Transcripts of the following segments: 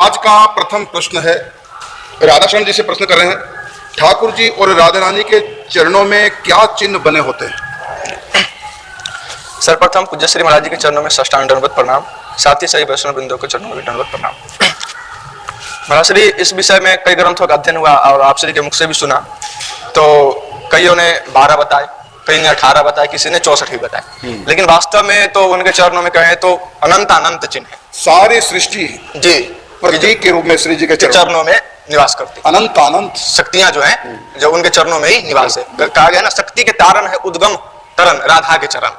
आज का प्रथम प्रश्न है, राधाशरण जी से प्रश्न कर रहे हैं, ठाकुर जी और राधा रानी के चरणों में क्या चिन्ह बने होते हैं? सर्वप्रथम पूज्य श्री महाराज जी के चरणों में साष्टांग दंडवत प्रणाम, साथ ही सभी वैष्णव बिंदुओं के चरणों में दंडवत प्रणाम। महाराज श्री इस विषय में कई ग्रंथों का अध्ययन हुआ और आप श्री के मुख से भी सुना, तो कईयों ने 12 बताए, कई ने 18 बताए, किसी ने 64 भी बताए, लेकिन वास्तव में तो उनके चरणों में कहें तो अनंत अनंत चिन्ह है। सारी सृष्टि जी प्रतीक के रूप में श्री जी के चरणों में निवास करती है। अनंत अनंत शक्तियां जो हैं जो उनके चरणों में ही निवास है। कहा गया ना, शक्ति के तारण है उद्गम तरण राधा के चरण,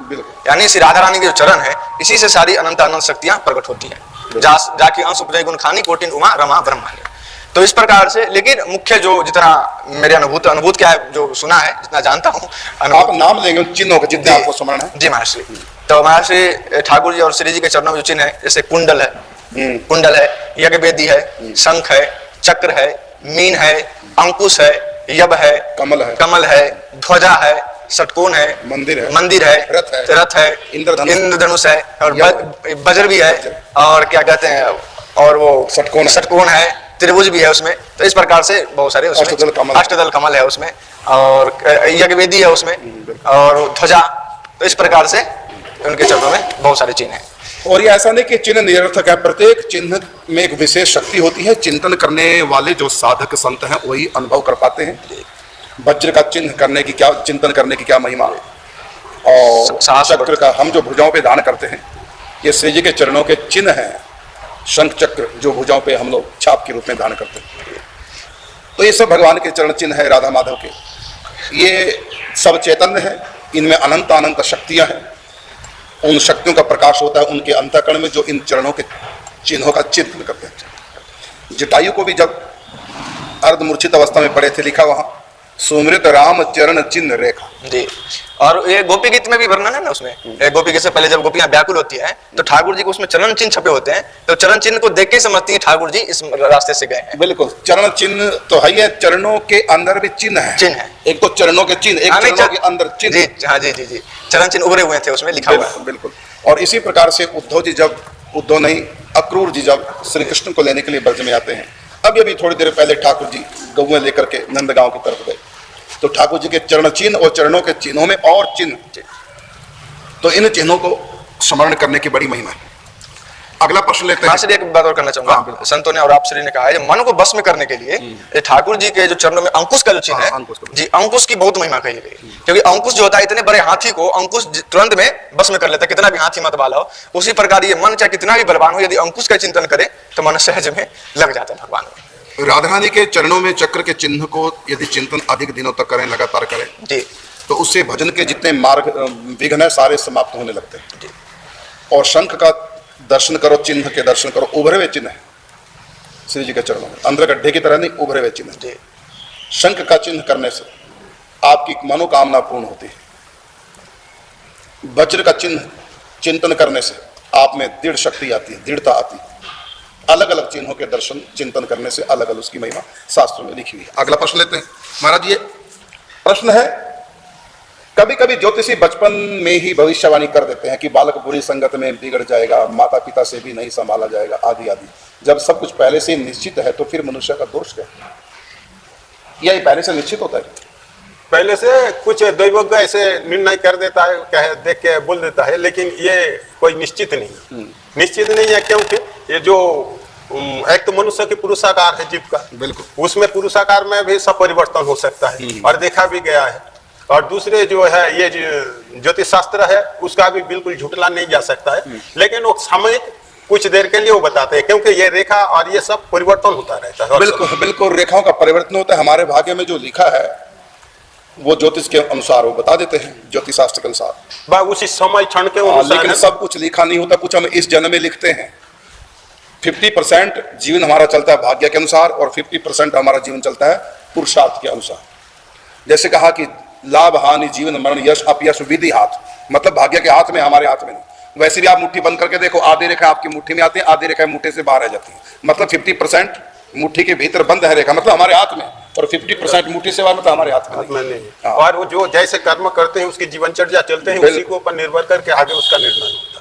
यानी श्री राधा रानी के जो चरण है इसी से सारी अनंत अनंत शक्तियां प्रकट होती हैं। जाकी अंश उपजय गुण खानी कोटिन उमा रमा ब्रह्मांड। तो इस प्रकार से, लेकिन मुख्य जो जितना मेरे अनुभूत क्या है, जो सुना है, जितना जानता हूँ, आप नाम लेंगे चिन्हों के जितने आपको स्मरण है। जी महाराज श्री, तो महाराज श्री ठाकुर जी और श्री जी के चरणों में जो चिन्ह है, जैसे कुंडल है, यज्ञवेदी है, शंख है, चक्र है, मीन है, अंकुश है, यब है, कमल है, ध्वजा है, षटकोण है, मंदिर है, रथ है, इंद्रधनुष है, और वज्र भी है, और क्या कहते हैं, और वो षटकोण है, त्रिभुज भी है उसमें। तो इस प्रकार से बहुत सारे अष्टदल कमल है उसमें, और यज्ञवेदी है उसमें, और ध्वजा। तो इस प्रकार से उनके चरणों में बहुत सारे चिन्ह हैं। और ये ऐसा नहीं कि चिन्ह निरर्थक है, प्रत्येक चिन्ह में एक विशेष शक्ति होती है। चिंतन करने वाले जो साधक संत हैं वही अनुभव कर पाते हैं। वज्र का चिन्ह करने की क्या, चिंतन करने की क्या महिमा, और चक्र का हम जो भुजाओं पे दान करते हैं, ये श्री जी के चरणों के चिन्ह हैं। शंख चक्र जो भुजाओं पे हम लोग छाप के रूप में दान करते हैं, तो ये सब भगवान के चरण चिन्ह है, राधा माधव के। ये सब चैतन्य है, इनमें अनंत अनंत शक्तियां हैं। उन शक्तियों का प्रकाश होता है उनके अंतःकरण में, जो इन चरणों के चिन्हों का चिंतन करते हैं। जटायु को भी जब अर्धमूर्छित अवस्था में पड़े थे, लिखा वहां, सुमृत राम चरण चिन्ह रेखा। जी, और ये गोपी गीत में भी वर्णन है ना उसमें। गोपी गीत से पहले जब गोपियां व्याकुल होती है तो ठाकुर जी को उसमें चरण चिन्ह छपे होते हैं, तो चरण चिन्ह को देख के समझती है ठाकुर जी इस रास्ते से गए हैं। बिल्कुल, चरण चिन्ह तो है ही, चरणों के अंदर भी चिन्ह है। एक तो चरणों के चिन्ह, एक चरणों के अंदर चिन्ह। जी हाँ, जी, चरण चिन्ह उभरे हुए थे उसमें, लिखा हुआ है। बिल्कुल। और इसी प्रकार से अक्रूर जी जब श्री कृष्ण को लेने के लिए ब्रज में आते हैं, अभी थोड़ी देर पहले ठाकुर जी गौएं लेकर के नंदगांव की तरफ गए, तो ठाकुर जी के चरण चिन्ह और चरणों के चिन्हों में और चिन्ह, तो इन चिन्हों को स्मरण करने की बड़ी महिमा है। अगला प्रश्न लेते हैं। एक बात और करना चाहूंगा, संतों ने और आप श्री ने कहा है, मन को बस में करने के लिए ठाकुर जी के जो चरणों में अंकुश का जो चिन्ह है, जी, अंकुश की बहुत महिमा कही गई, क्योंकि अंकुश जो होता है, इतने बड़े हाथी को अंकुश तुरंत में बस में कर लेता है, कितना भी हाथी मत वाला हो। उसी प्रकार ये मन चाहे कितना भी बलवान हो, यदि अंकुश का चिंतन करे तो मन सहज में लग जाता है भगवान में। राधा रानी के चरणों में चक्र के चिन्ह को यदि चिंतन अधिक दिनों तक करें, लगातार करें जी, तो उससे भजन के जितने मार्ग विघ्न है सारे समाप्त होने लगते हैं जी। और शंख का दर्शन करो, चिन्ह के दर्शन करो, उभरे हुए चिन्ह है श्री जी के चरणों में, अंदर गड्ढे की तरह नहीं, उभरे हुए चिन्ह जी। शंख का चिन्ह करने से आपकी मनोकामना पूर्ण होती है। वज्र का चिन्ह चिंतन करने से आप में दृढ़ शक्ति आती है, दृढ़ता आती है। अलग अलग चिन्हों के दर्शन चिंतन करने से अलग अलग उसकी महिमा शास्त्रों में लिखी हुई है। अगला प्रश्न लेते हैं। महाराज, ये प्रश्न है, कभी कभी ज्योतिषी बचपन में ही भविष्यवाणी कर देते हैं कि बालक बुरी संगत में बिगड़ जाएगा, माता पिता से भी नहीं संभाला जाएगा, आदि आदि। जब सब कुछ पहले से निश्चित है तो फिर मनुष्य का दोष क्या है? यही पहले से निश्चित होता है? पहले से कुछ दैवज्ञ ऐसे निर्णय कर देता है, क्या है, देख के बोल देता है, लेकिन ये कोई निश्चित नहीं, निश्चित नहीं है। क्योंकि ये जो एक तो मनुष्य की पुरुषाकार है जीव का, बिल्कुल, उसमें पुरुषाकार में भी सब परिवर्तन हो सकता है और देखा भी गया है। और दूसरे जो है ये ज्योतिष शास्त्र है, उसका भी बिल्कुल झुटला नहीं जा सकता है, लेकिन वो सामयिक कुछ देर के लिए वो बताते हैं, क्योंकि ये रेखा और ये सब परिवर्तन होता रहता है। बिल्कुल बिल्कुल, रेखाओं का परिवर्तन होता है। हमारे भाग्य में जो लिखा है वो ज्योतिष के अनुसार वो बता देते हैं, ज्योतिष शास्त्र के अनुसार, उसी समय क्षण के अनुसार। लेकिन सब कुछ लिखा नहीं होता, कुछ हम इस जन्म में लिखते हैं। 50% जीवन हमारा चलता है भाग्य के अनुसार और 50% हमारा जीवन चलता है पुरुषार्थ के अनुसार। जैसे कहा कि लाभ हानि जीवन मरण यश अपयश विधि हाथ, मतलब भाग्य के हाथ में, हमारे हाथ में नहीं। वैसे भी आप मुट्ठी बंद करके देखो, आधी रेखा आपकी मुट्ठी में आती है, आधी रेखा मुट्ठी से बाहर आ जाती है, मतलब 50% मुट्ठी के भीतर बंद है रेखा, मतलब हमारे हाथ में, और 50% मुट्ठी से बाहर, मतलब हमारे हाथ में नहीं। और वो जो जैसे कर्म करते हैं उसकी जीवनचर्या चलते हैं, उसी के ऊपर निर्भर करके आगे उसका निर्णय होता है।